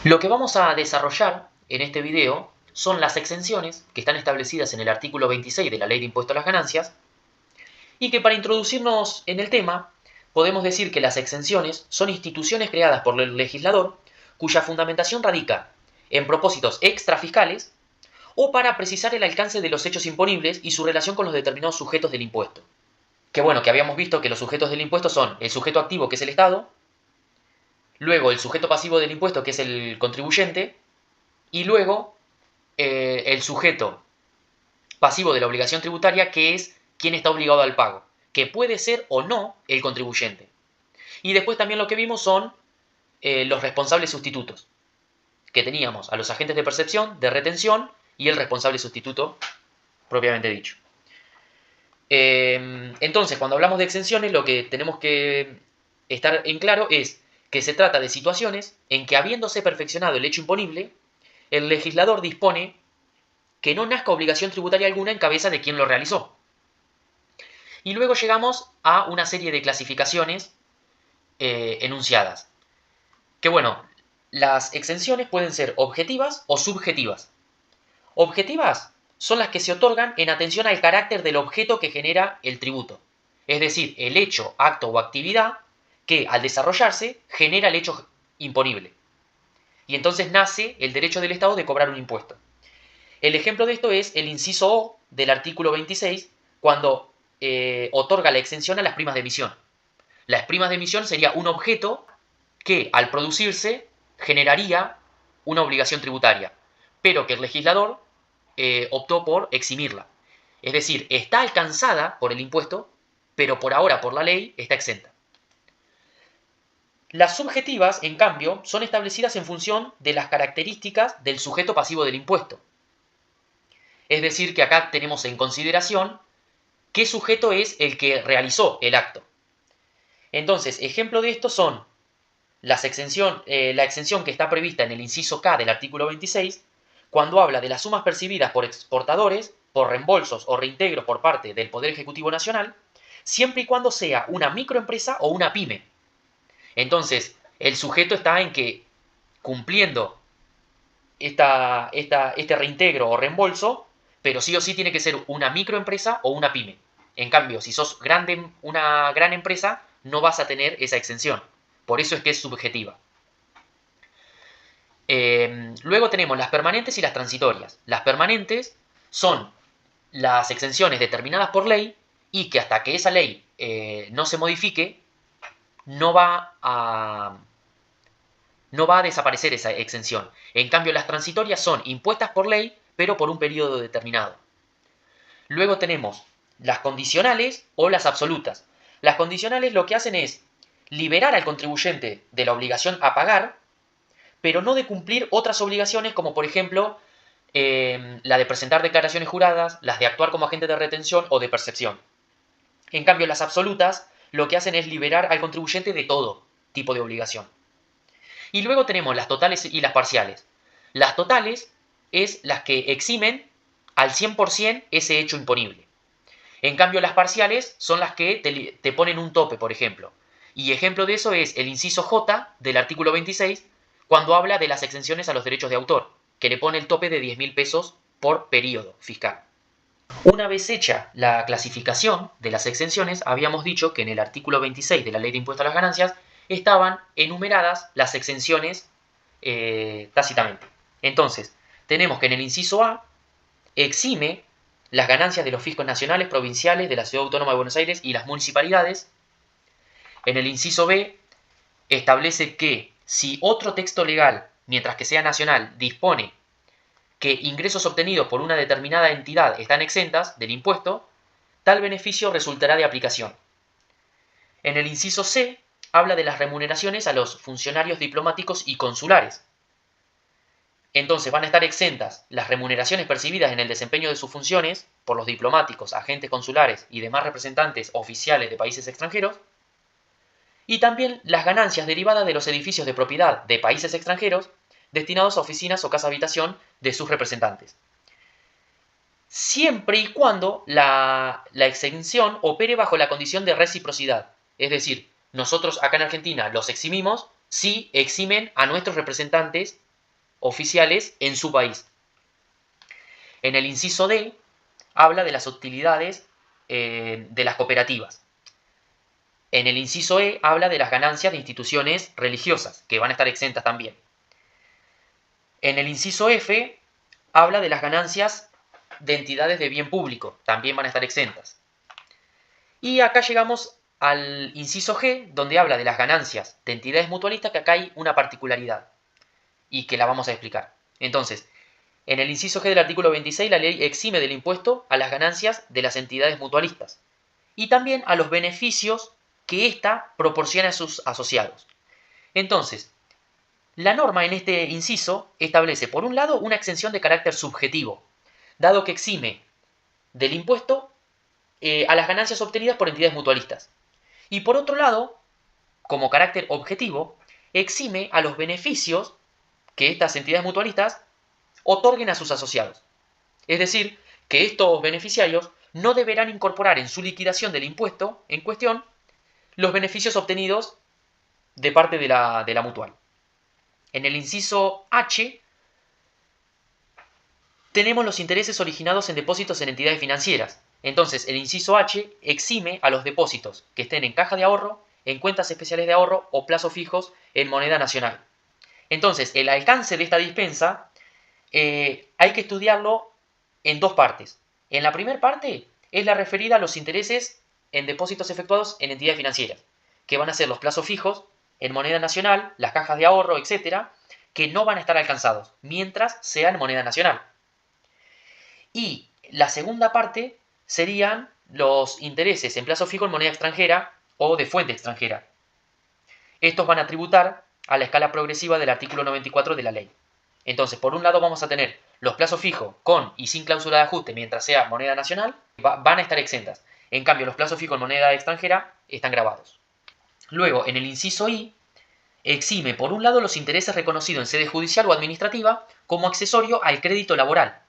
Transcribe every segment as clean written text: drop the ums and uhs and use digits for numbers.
Lo que vamos a desarrollar en este video son las exenciones que están establecidas en el artículo 26 de la Ley de Impuesto a las Ganancias y que para introducirnos en el tema podemos decir que las exenciones son instituciones creadas por el legislador cuya fundamentación radica en propósitos extrafiscales o para precisar el alcance de los hechos imponibles y su relación con los determinados sujetos del impuesto. Que habíamos visto que los sujetos del impuesto son el sujeto activo, que es el Estado, luego el sujeto pasivo del impuesto, que es el contribuyente, y luego el sujeto pasivo de la obligación tributaria, que es quien está obligado al pago, que puede ser o no el contribuyente. Y después también lo que vimos son los responsables sustitutos, que teníamos a los agentes de percepción, de retención y el responsable sustituto propiamente dicho. Entonces, cuando hablamos de exenciones, lo que tenemos que estar en claro es que se trata de situaciones en que, habiéndose perfeccionado el hecho imponible, el legislador dispone que no nazca obligación tributaria alguna en cabeza de quien lo realizó. Y luego llegamos a una serie de clasificaciones enunciadas. Que las exenciones pueden ser objetivas o subjetivas. Objetivas son las que se otorgan en atención al carácter del objeto que genera el tributo. Es decir, el hecho, acto o actividad que, al desarrollarse, genera el hecho imponible. Y entonces nace el derecho del Estado de cobrar un impuesto. El ejemplo de esto es el inciso O del artículo 26, cuando otorga la exención a las primas de emisión. Las primas de emisión sería un objeto que, al producirse, generaría una obligación tributaria, pero que el legislador optó por eximirla. Es decir, está alcanzada por el impuesto, pero por ahora, por la ley, está exenta. Las subjetivas, en cambio, son establecidas en función de las características del sujeto pasivo del impuesto. Es decir, que acá tenemos en consideración qué sujeto es el que realizó el acto. Entonces, ejemplo de esto son la exención que está prevista en el inciso K del artículo 26, cuando habla de las sumas percibidas por exportadores, por reembolsos o reintegros por parte del Poder Ejecutivo Nacional, siempre y cuando sea una microempresa o una pyme. Entonces, el sujeto está en que, cumpliendo este reintegro o reembolso, pero sí o sí tiene que ser una microempresa o una pyme. En cambio, si sos una gran empresa, no vas a tener esa exención. Por eso es que es subjetiva. Luego tenemos las permanentes y las transitorias. Las permanentes son las exenciones determinadas por ley y que hasta que esa ley no se modifique, no va a desaparecer esa exención. En cambio, las transitorias son impuestas por ley, pero por un periodo determinado. Luego tenemos las condicionales o las absolutas. Las condicionales lo que hacen es liberar al contribuyente de la obligación a pagar, pero no de cumplir otras obligaciones como por ejemplo la de presentar declaraciones juradas, las de actuar como agente de retención o de percepción. En cambio, las absolutas lo que hacen es liberar al contribuyente de todo tipo de obligación. Y luego tenemos las totales y las parciales. Las totales es las que eximen al 100% ese hecho imponible. En cambio, las parciales son las que te ponen un tope, por ejemplo. Y ejemplo de eso es el inciso J del artículo 26, cuando habla de las exenciones a los derechos de autor, que le pone el tope de 10.000 pesos por periodo fiscal. Una vez hecha la clasificación de las exenciones, habíamos dicho que en el artículo 26 de la Ley de Impuesto a las Ganancias estaban enumeradas las exenciones tácitamente. Entonces, tenemos que en el inciso A exime las ganancias de los fiscos nacionales, provinciales, de la Ciudad Autónoma de Buenos Aires y las municipalidades. En el inciso B establece que si otro texto legal, mientras que sea nacional, dispone que ingresos obtenidos por una determinada entidad están exentas del impuesto, tal beneficio resultará de aplicación. En el inciso C habla de las remuneraciones a los funcionarios diplomáticos y consulares. Entonces van a estar exentas las remuneraciones percibidas en el desempeño de sus funciones por los diplomáticos, agentes consulares y demás representantes oficiales de países extranjeros, y también las ganancias derivadas de los edificios de propiedad de países extranjeros destinados a oficinas o casa habitación de sus representantes. Siempre y cuando la exención opere bajo la condición de reciprocidad. Es decir, nosotros acá en Argentina los eximimos si eximen a nuestros representantes oficiales en su país. En el inciso D habla de las utilidades de las cooperativas. En el inciso E habla de las ganancias de instituciones religiosas, que van a estar exentas también. En el inciso F habla de las ganancias de entidades de bien público, también van a estar exentas. Y acá llegamos al inciso G, donde habla de las ganancias de entidades mutualistas, que acá hay una particularidad y que la vamos a explicar. Entonces, en el inciso G del artículo 26, la ley exime del impuesto a las ganancias de las entidades mutualistas y también a los beneficios que ésta proporciona a sus asociados. Entonces, la norma en este inciso establece, por un lado, una exención de carácter subjetivo, dado que exime del impuesto a las ganancias obtenidas por entidades mutualistas. Y por otro lado, como carácter objetivo, exime a los beneficios que estas entidades mutualistas otorguen a sus asociados. Es decir, que estos beneficiarios no deberán incorporar en su liquidación del impuesto en cuestión los beneficios obtenidos de parte de la mutual. En el inciso H tenemos los intereses originados en depósitos en entidades financieras. Entonces, el inciso H exime a los depósitos que estén en caja de ahorro, en cuentas especiales de ahorro o plazos fijos en moneda nacional. Entonces, el alcance de esta dispensa hay que estudiarlo en dos partes. En la primera parte es la referida a los intereses en depósitos efectuados en entidades financieras, que van a ser los plazos fijos en moneda nacional, las cajas de ahorro, etcétera, que no van a estar alcanzados mientras sean moneda nacional. Y la segunda parte serían los intereses en plazo fijo en moneda extranjera o de fuente extranjera. Estos van a tributar a la escala progresiva del artículo 94 de la ley. Entonces, por un lado vamos a tener los plazos fijos con y sin cláusula de ajuste mientras sea moneda nacional, van a estar exentas. En cambio, los plazos fijos en moneda extranjera están grabados. Luego, en el inciso I, exime por un lado los intereses reconocidos en sede judicial o administrativa como accesorio al crédito laboral.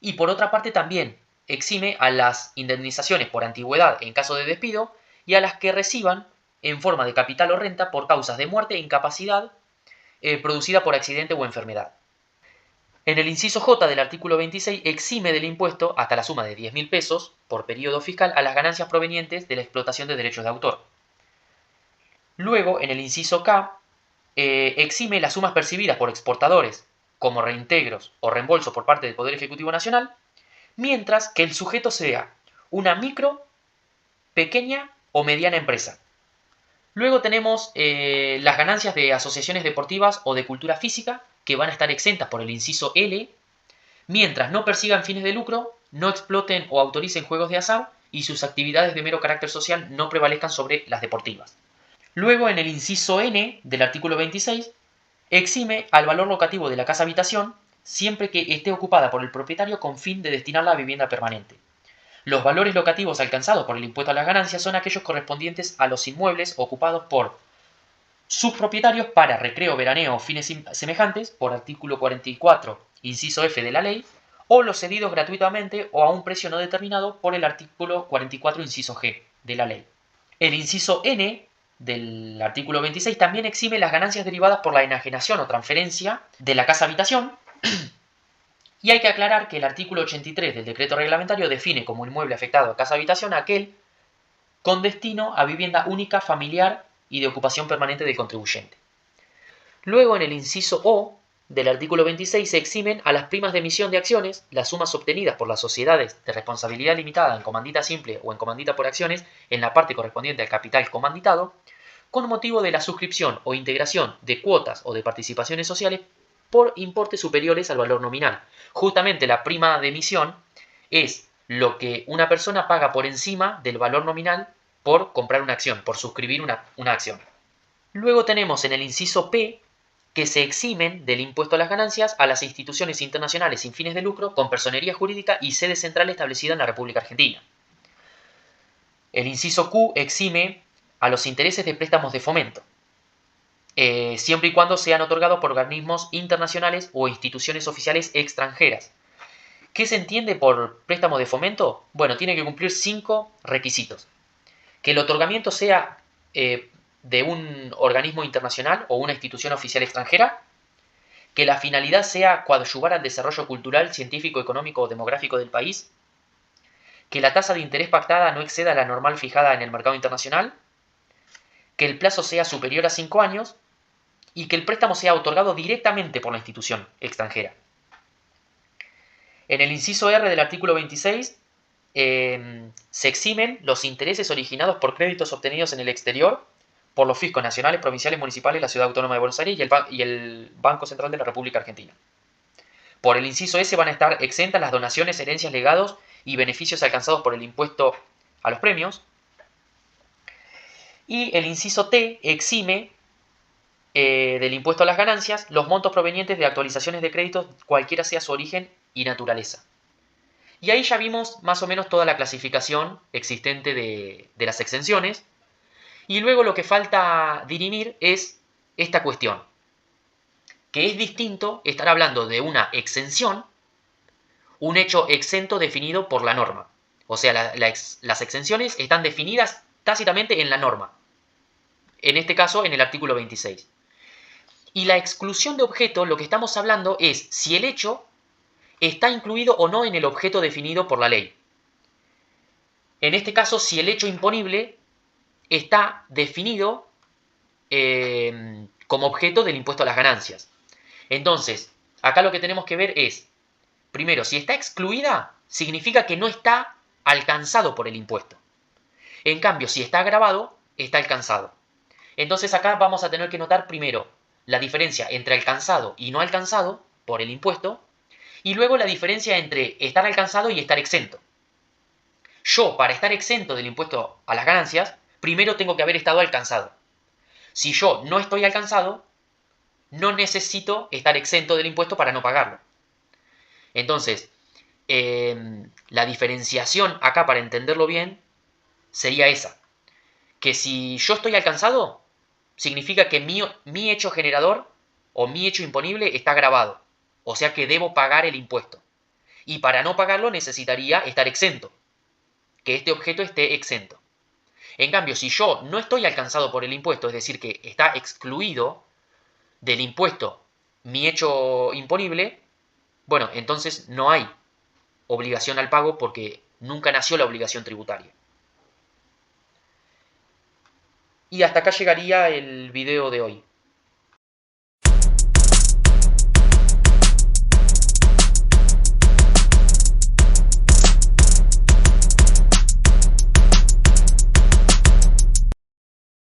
Y por otra parte también exime a las indemnizaciones por antigüedad en caso de despido y a las que reciban en forma de capital o renta por causas de muerte e incapacidad producida por accidente o enfermedad. En el inciso J del artículo 26 exime del impuesto hasta la suma de 10.000 pesos por periodo fiscal a las ganancias provenientes de la explotación de derechos de autor. Luego, en el inciso K, exime las sumas percibidas por exportadores como reintegros o reembolsos por parte del Poder Ejecutivo Nacional, mientras que el sujeto sea una micro, pequeña o mediana empresa. Luego tenemos las ganancias de asociaciones deportivas o de cultura física, que van a estar exentas por el inciso L, mientras no persigan fines de lucro, no exploten o autoricen juegos de azar y sus actividades de mero carácter social no prevalezcan sobre las deportivas. Luego, en el inciso N del artículo 26, exime al valor locativo de la casa habitación siempre que esté ocupada por el propietario con fin de destinarla a vivienda permanente. Los valores locativos alcanzados por el impuesto a las ganancias son aquellos correspondientes a los inmuebles ocupados por sus propietarios para recreo, veraneo o fines semejantes, por artículo 44, inciso F de la ley, o los cedidos gratuitamente o a un precio no determinado por el artículo 44, inciso G de la ley. El inciso N del artículo 26 también exime las ganancias derivadas por la enajenación o transferencia de la casa habitación. Y hay que aclarar que el artículo 83 del decreto reglamentario define como inmueble afectado a casa habitación aquel con destino a vivienda única, familiar y de ocupación permanente del contribuyente. Luego, en el inciso O del artículo 26 se eximen a las primas de emisión de acciones las sumas obtenidas por las sociedades de responsabilidad limitada en comandita simple o en comandita por acciones en la parte correspondiente al capital comanditado, con motivo de la suscripción o integración de cuotas o de participaciones sociales por importes superiores al valor nominal. Justamente la prima de emisión es lo que una persona paga por encima del valor nominal por comprar una acción, por suscribir una acción. Luego tenemos en el inciso P que se eximen del impuesto a las ganancias a las instituciones internacionales sin fines de lucro con personería jurídica y sede central establecida en la República Argentina. El inciso Q exime a los intereses de préstamos de fomento, siempre y cuando sean otorgados por organismos internacionales o instituciones oficiales extranjeras. ¿Qué se entiende por préstamo de fomento? Bueno, tiene que cumplir 5 requisitos. Que el otorgamiento sea de un organismo internacional o una institución oficial extranjera, que la finalidad sea coadyuvar al desarrollo cultural, científico, económico o demográfico del país, que la tasa de interés pactada no exceda la normal fijada en el mercado internacional, que el plazo sea superior a 5 años y que el préstamo sea otorgado directamente por la institución extranjera. En el inciso R del artículo 26 se eximen los intereses originados por créditos obtenidos en el exterior por los fiscos nacionales, provinciales, municipales, la Ciudad Autónoma de Buenos Aires y el Banco Central de la República Argentina. Por el inciso S van a estar exentas las donaciones, herencias, legados y beneficios alcanzados por el impuesto a los premios. Y el inciso T exime del impuesto a las ganancias los montos provenientes de actualizaciones de créditos, cualquiera sea su origen y naturaleza. Y ahí ya vimos más o menos toda la clasificación existente de las exenciones. Y luego lo que falta dirimir es esta cuestión, que es distinto estar hablando de una exención, un hecho exento definido por la norma. O sea, las exenciones están definidas tácitamente en la norma. En este caso, en el artículo 26. Y la exclusión de objeto, lo que estamos hablando es si el hecho está incluido o no en el objeto definido por la ley. En este caso, si el hecho imponible está definido como objeto del impuesto a las ganancias. Entonces, acá lo que tenemos que ver es, primero, si está excluida, significa que no está alcanzado por el impuesto. En cambio, si está agravado, está alcanzado. Entonces acá vamos a tener que notar primero la diferencia entre alcanzado y no alcanzado por el impuesto, y luego la diferencia entre estar alcanzado y estar exento. Yo, para estar exento del impuesto a las ganancias, primero tengo que haber estado alcanzado. Si yo no estoy alcanzado, no necesito estar exento del impuesto para no pagarlo. Entonces, la diferenciación acá, para entenderlo bien, sería esa. Que si yo estoy alcanzado, significa que mi hecho generador o mi hecho imponible está gravado. O sea que debo pagar el impuesto. Y para no pagarlo necesitaría estar exento. Que este objeto esté exento. En cambio, si yo no estoy alcanzado por el impuesto, es decir, que está excluido del impuesto mi hecho imponible, bueno, entonces no hay obligación al pago porque nunca nació la obligación tributaria. Y hasta acá llegaría el video de hoy.